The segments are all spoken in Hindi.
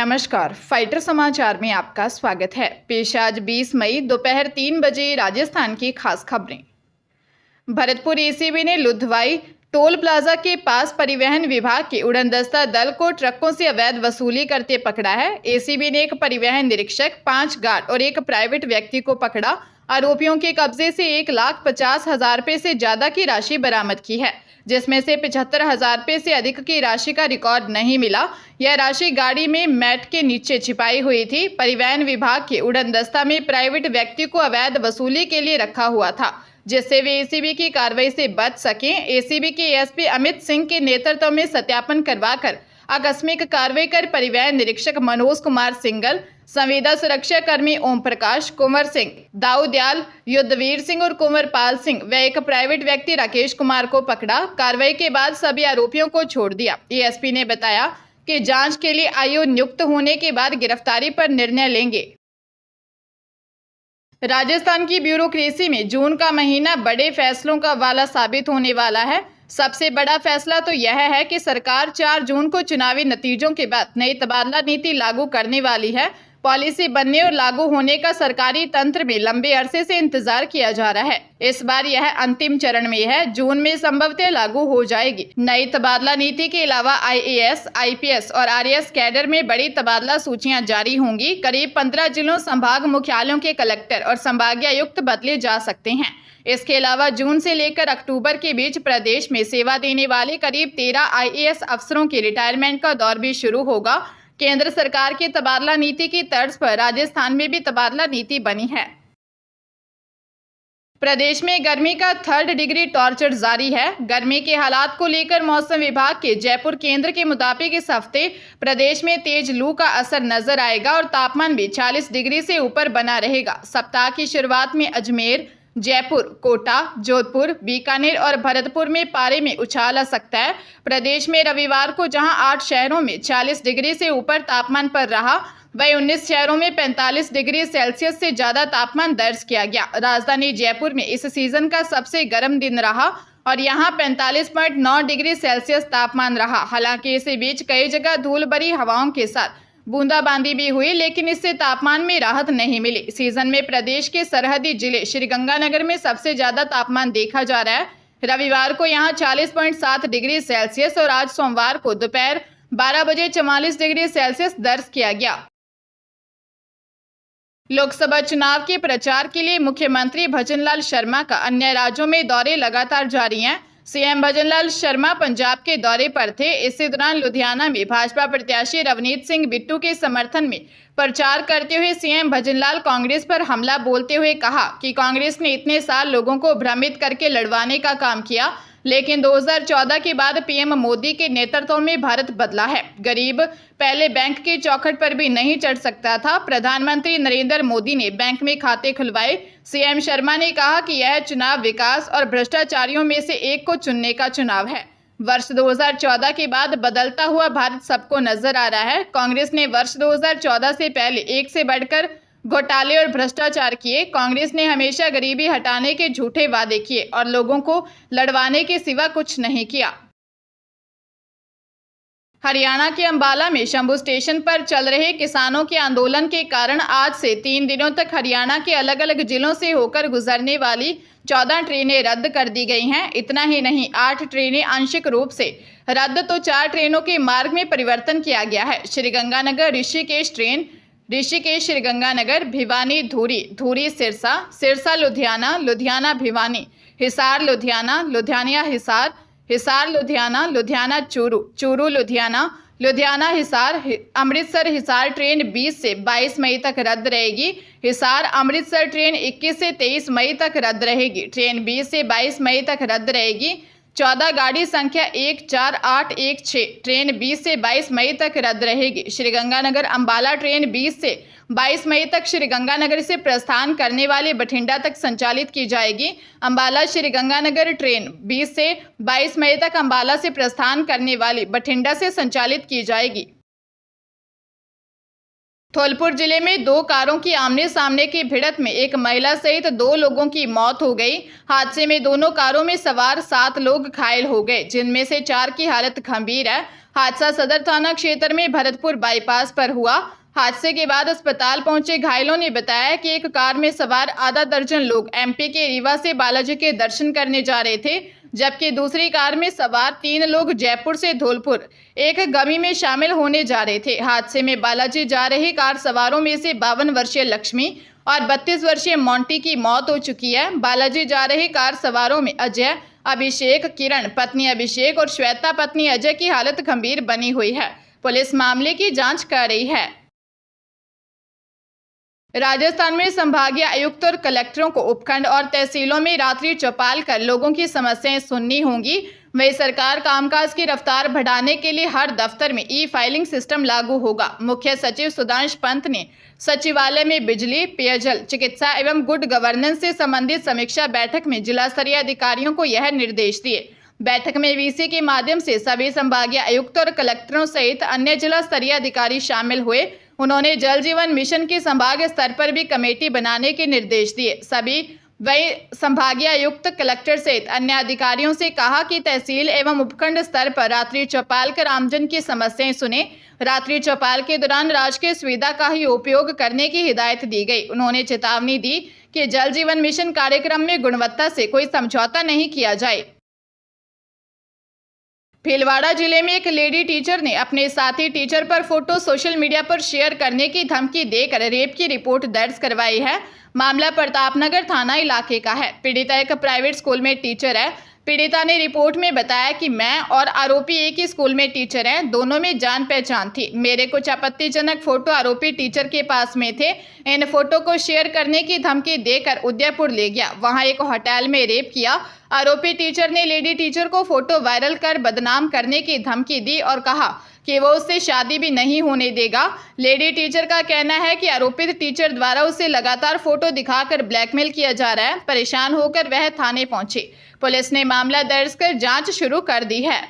नमस्कार, फाइटर समाचार में आपका स्वागत है। पेश आज 20 मई दोपहर 3 बजे राजस्थान की खास खबरें। भरतपुर एसीबी ने लुधवाई टोल प्लाजा के पास परिवहन विभाग के उड़नदस्ता दल को ट्रकों से अवैध वसूली करते पकड़ा है। एसीबी ने एक परिवहन निरीक्षक, 5 गार्ड और एक प्राइवेट व्यक्ति को पकड़ा। आरोपियों के कब्जे से 1,50,000 रुपये से ज्यादा की राशि बरामद की है, जिसमें से 75,000 रुपये से अधिक की राशि का रिकॉर्ड नहीं मिला। यह राशि गाड़ी में मैट के नीचे छिपाई हुई थी। परिवहन विभाग के उड़नदस्ता में प्राइवेट व्यक्ति को अवैध वसूली के लिए रखा हुआ था, जिससे वे एसीबी की कार्रवाई से बच सकें। एसीबी के एसपी अमित सिंह के नेतृत्व में सत्यापन करवाकर आकस्मिक कार्रवाई कर परिवहन निरीक्षक मनोज कुमार सिंगल, संविदा सुरक्षा कर्मी ओम प्रकाश, कुंवर सिंह, दाऊदयाल, युद्धवीर सिंह और कुंवरपाल सिंह व एक प्राइवेट व्यक्ति राकेश कुमार को पकड़ा। कार्रवाई के बाद सभी आरोपियों को छोड़ दिया। एएसपी ने बताया कि जांच के लिए आयोग नियुक्त होने के बाद गिरफ्तारी पर निर्णय लेंगे। राजस्थान की ब्यूरोक्रेसी में जून का महीना बड़े फैसलों का वाला साबित होने वाला है। सबसे बड़ा फैसला तो यह है कि सरकार 4 जून को चुनावी नतीजों के बाद नई तबादला नीति लागू करने वाली है। पॉलिसी बनने और लागू होने का सरकारी तंत्र में लंबे अरसे से इंतजार किया जा रहा है। इस बार यह अंतिम चरण में है। जून में संभवतः लागू हो जाएगी। नई तबादला नीति के अलावा आईएएस, आईपीएस और आरएएस कैडर में बड़ी तबादला सूचियां जारी होंगी। करीब 15 जिलों, संभाग मुख्यालयों के कलेक्टर और संभागायुक्त बदले जा सकते हैं। इसके अलावा जून से लेकर अक्टूबर के बीच प्रदेश में सेवा देने वाले करीब 13 आईएएस अफसरों के रिटायरमेंट का दौर भी शुरू होगा। केंद्र सरकार की तबादला नीति की तर्ज पर राजस्थान में भी तबादला नीति बनी है। प्रदेश में गर्मी का 3rd डिग्री टॉर्चर जारी है। गर्मी के हालात को लेकर मौसम विभाग के जयपुर केंद्र के मुताबिक इस हफ्ते प्रदेश में तेज लू का असर नजर आएगा और तापमान भी 40 डिग्री से ऊपर बना रहेगा। सप्ताह की शुरुआत में अजमेर, जयपुर, कोटा, जोधपुर, बीकानेर और भरतपुर में पारे में उछाल आ सकता है। प्रदेश में रविवार को जहां 8 शहरों में 40 डिग्री से ऊपर तापमान पर रहा, वहीं 19 शहरों में 45 डिग्री सेल्सियस से ज्यादा तापमान दर्ज किया गया। राजधानी जयपुर में इस सीजन का सबसे गर्म दिन रहा और यहां 45.9 डिग्री सेल्सियस तापमान रहा। हालांकि इसी बीच कई जगह धूल भरी हवाओं के साथ बूंदाबांदी भी हुई, लेकिन इससे तापमान में राहत नहीं मिली। सीजन में प्रदेश के सरहदी जिले श्रीगंगानगर में सबसे ज्यादा तापमान देखा जा रहा है। रविवार को यहां 40.7 डिग्री सेल्सियस और आज सोमवार को दोपहर 12 बजे 44 डिग्री सेल्सियस दर्ज किया गया। लोकसभा चुनाव के प्रचार के लिए मुख्यमंत्री भजनलाल शर्मा का अन्य राज्यों में दौरे लगातार जारी हैं। सीएम भजनलाल शर्मा पंजाब के दौरे पर थे। इसी दौरान लुधियाना में भाजपा प्रत्याशी रवनीत सिंह बिट्टू के समर्थन में प्रचार करते हुए सीएम भजनलाल कांग्रेस पर हमला बोलते हुए कहा कि कांग्रेस ने इतने साल लोगों को भ्रमित करके लड़वाने का काम किया, लेकिन 2014 के बाद पीएम मोदी के नेतृत्व में भारत बदला है। गरीब पहले बैंक की चौखट पर भी नहीं चढ़ सकता था। प्रधानमंत्री नरेंद्र मोदी ने बैंक में खाते खुलवाए। सीएम शर्मा ने कहा कि यह चुनाव विकास और भ्रष्टाचारियों में से एक को चुनने का चुनाव है। वर्ष 2014 के बाद बदलता हुआ भारत सबको नजर आ रहा है। कांग्रेस ने वर्ष 2014 से पहले एक से बढ़कर घोटाले और भ्रष्टाचार किए। कांग्रेस ने हमेशा गरीबी हटाने के झूठे वादे किए और लोगों को लड़वाने के सिवा कुछ नहीं किया। हरियाणा के अंबाला में शंभू स्टेशन पर चल रहे किसानों के आंदोलन के कारण आज से 3 दिनों तक हरियाणा के अलग अलग जिलों से होकर गुजरने वाली 14 ट्रेनें रद्द कर दी गई हैं। इतना ही नहीं, 8 ट्रेनें आंशिक रूप से रद्द तो 4 ट्रेनों के मार्ग में परिवर्तन किया गया है। श्रीगंगानगर ऋषिकेश ट्रेन, ऋषिकेश श्रीगंगानगर, भिवानी धूरी, धूरी सिरसा, सिरसा लुधियाना, लुधियाना भिवानी, हिसार लुधियाना, लुधियाना हिसार, हिसार लुधियाना, लुधियाना चूरू, चूरू लुधियाना, लुधियाना हिसार, अमृतसर हिसार ट्रेन 20 से 22 मई तक रद्द रहेगी। हिसार अमृतसर ट्रेन 21 से 23 मई तक रद्द रहेगी। ट्रेन 20 से 22 मई तक रद्द रहेगी। 14 गाड़ी संख्या 14816 ट्रेन 20 से 22 मई तक रद्द रहेगी। श्रीगंगानगर अंबाला ट्रेन 20 से 22 मई तक श्रीगंगानगर से प्रस्थान करने वाले बठिंडा तक संचालित की जाएगी। अंबाला श्रीगंगानगर ट्रेन 20 से 22 मई तक अंबाला से प्रस्थान करने वाली बठिंडा से संचालित की जाएगी। धौलपुर जिले में दो कारों की आमने सामने की भिड़ंत में एक महिला सहित 2 लोगों की मौत हो गई। हादसे में दोनों कारों में सवार 7 लोग घायल हो गए, जिनमें से 4 की हालत गंभीर है। हादसा सदर थाना क्षेत्र में भरतपुर बाईपास पर हुआ। हादसे के बाद अस्पताल पहुंचे घायलों ने बताया कि एक कार में सवार आधा दर्जन लोग एमपी के रीवा से बालाजी के दर्शन करने जा रहे थे, जबकि दूसरी कार में सवार 3 लोग जयपुर से धौलपुर एक गमी में शामिल होने जा रहे थे। हादसे में बालाजी जा रही कार सवारों में से 52 वर्षीय लक्ष्मी और 32 वर्षीय मोंटी की मौत हो चुकी है। बालाजी जा रही कार सवारों में अजय, अभिषेक, किरण पत्नी अभिषेक और श्वेता पत्नी अजय की हालत गंभीर बनी हुई है। पुलिस मामले की जांच कर रही है। राजस्थान में संभागीय आयुक्त और कलेक्टरों को उपखंड और तहसीलों में रात्रि चौपाल कर लोगों की समस्याएं सुननी होंगी। वही सरकार कामकाज की रफ्तार बढ़ाने के लिए हर दफ्तर में ई-फाइलिंग सिस्टम लागू होगा। मुख्य सचिव सुधांश पंत ने सचिवालय में बिजली, पेयजल, चिकित्सा एवं गुड गवर्नेंस से संबंधित समीक्षा बैठक में जिला स्तरीय अधिकारियों को यह निर्देश दिए। बैठक में वीसी के माध्यम से सभी संभागीय आयुक्त और कलेक्टरों सहित अन्य जिला स्तरीय अधिकारी शामिल हुए। उन्होंने जल जीवन मिशन की संभाग स्तर पर भी कमेटी बनाने के निर्देश दिए। सभी वही संभागीय आयुक्त, कलेक्टर सहित अन्य अधिकारियों से कहा कि तहसील एवं उपखंड स्तर पर रात्रि चौपाल कर आमजन की समस्याएं सुने। रात्रि चौपाल के दौरान राजकीय सुविधा का ही उपयोग करने की हिदायत दी गई। उन्होंने चेतावनी दी कि जल जीवन मिशन कार्यक्रम में गुणवत्ता से कोई समझौता नहीं किया जाए। भीलवाड़ा जिले में एक लेडी टीचर ने अपने साथी टीचर पर फोटो सोशल मीडिया पर शेयर करने की धमकी देकर रेप की रिपोर्ट दर्ज करवाई है। मामला प्रतापनगर थाना इलाके का है। पीड़िता एक प्राइवेट स्कूल में टीचर है। पीड़िता ने रिपोर्ट में बताया कि मैं और आरोपी एक ही स्कूल में टीचर हैं। दोनों में जान पहचान थी। मेरे कुछ आपत्तिजनक फोटो आरोपी टीचर के पास में थे। इन फोटो को शेयर करने की धमकी देकर उदयपुर ले गया। वहां एक होटल में रेप किया। आरोपी टीचर ने लेडी टीचर को फोटो वायरल कर बदनाम करने की धमकी दी और कहा कि वो उससे शादी भी नहीं होने देगा। लेडी टीचर का कहना है कि आरोपित टीचर द्वारा उसे लगातार फोटो दिखाकर ब्लैकमेल किया जा रहा है। परेशान होकर वह थाने पहुंची। पुलिस ने मामला दर्ज कर जांच शुरू कर दी है।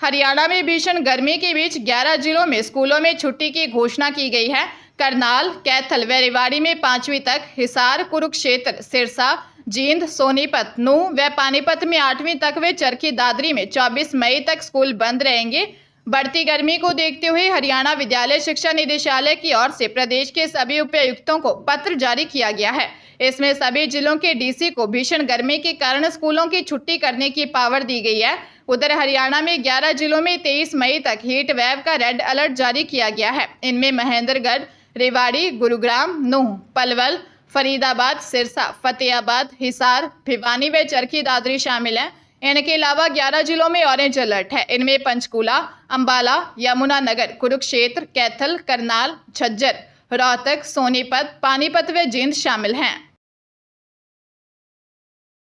हरियाणा में भीषण गर्मी के बीच 11 जिलों में स्कूलों में छुट्टी की घोषणा की गई है। करनाल, कैथल व रेवाड़ी में 5वीं तक, हिसार, कुरुक्षेत्र, सिरसा, जींद, सोनीपत, नूंह व पानीपत में 8वीं तक व चरखी दादरी में 24 मई तक स्कूल बंद रहेंगे। बढ़ती गर्मी को देखते हुए हरियाणा विद्यालय शिक्षा निदेशालय की ओर से प्रदेश के सभी उपायुक्तों को पत्र जारी किया गया है। इसमें सभी जिलों के डीसी को भीषण गर्मी के कारण स्कूलों की छुट्टी करने की पावर दी गई है। उधर हरियाणा में 11 जिलों में 23 मई तक हीट वेव का रेड अलर्ट जारी किया गया है। इनमें महेंद्रगढ़, रेवाड़ी, गुरुग्राम, नूंह, पलवल, फरीदाबाद, सिरसा, फतेहाबाद, हिसार, भिवानी व चरखी दादरी शामिल हैं। इनके अलावा 11 जिलों में ऑरेंज अलर्ट है। इनमें पंचकूला, अंबाला, यमुनानगर, कुरुक्षेत्र, कैथल, करनाल, झज्जर, रोहतक, सोनीपत, पानीपत व जींद शामिल हैं।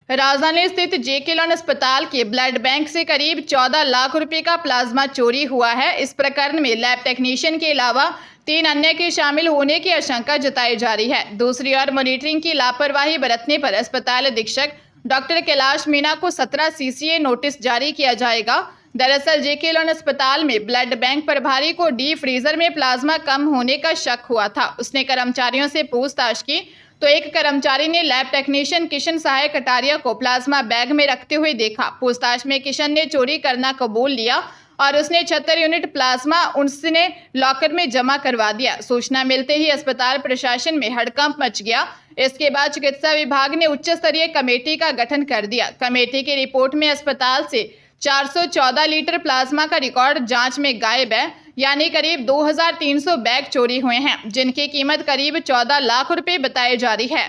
राजधानी स्थित जेके लॉन अस्पताल के ब्लड बैंक से करीब 14 लाख रुपए का प्लाज्मा चोरी हुआ है। इस प्रकरण में लैब टेक्नीशियन के अलावा 3 अन्य के शामिल होने की आशंका जताई जा रही है। दूसरी ओर मॉनिटरिंग की लापरवाही बरतने पर अस्पताल अधीक्षक डॉक्टर कैलाश मीणा को 17 CCA नोटिस जारी किया जाएगा। दरअसल जेके लॉन अस्पताल में ब्लड बैंक प्रभारी को डीप फ्रीजर में प्लाज्मा कम होने का शक हुआ था। उसने कर्मचारियों से पूछताछ की तो एक कर्मचारी ने लैब टेक्नीशियन किशन सहाय कटारिया को प्लाज्मा बैग में रखते हुए देखा। पूछताछ में किशन ने चोरी करना कबूल लिया और उसने 76 यूनिट प्लाज्मा उसने लॉकर में जमा करवा दिया। सूचना मिलते ही अस्पताल प्रशासन में हड़कंप मच गया। इसके बाद चिकित्सा विभाग ने उच्च स्तरीय कमेटी का गठन कर दिया। कमेटी की रिपोर्ट में अस्पताल से 414 लीटर प्लाज्मा का रिकॉर्ड जांच में गायब है, यानी करीब 2300 बैग चोरी हुए हैं, जिनकी कीमत करीब 14 लाख रुपए बताई जा रही है।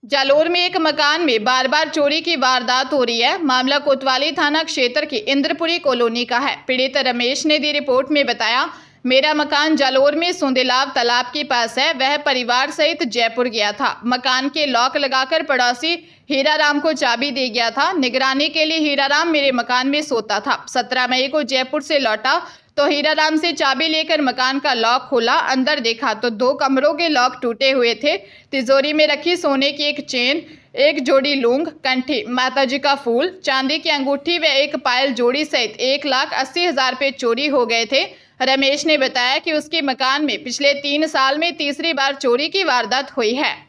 जालोर में एक मकान में बार बार चोरी की वारदात हो रही है। मामला कोतवाली थाना क्षेत्र की इंद्रपुरी कॉलोनी का है। पीड़ित रमेश ने दी रिपोर्ट में बताया, मेरा मकान जालोर में सुंदेलाव तालाब के पास है। वह परिवार सहित जयपुर गया था। मकान के लॉक लगाकर पड़ोसी हीराराम को चाबी दे गया था। निगरानी के लिए हीराराम मेरे मकान में सोता था। 17 मई को जयपुर से लौटा तो हीराराम से चाबी लेकर मकान का लॉक खोला। अंदर देखा तो 2 कमरों के लॉक टूटे हुए थे। तिजोरी में रखी सोने की एक चेन, एक जोड़ी लूंग, कंठी, माताजी का फूल, चांदी की अंगूठी व एक पायल जोड़ी सहित 1,80,000 रुपये चोरी हो गए थे। रमेश ने बताया कि उसके मकान में पिछले 3 साल में तीसरी बार चोरी की वारदात हुई है।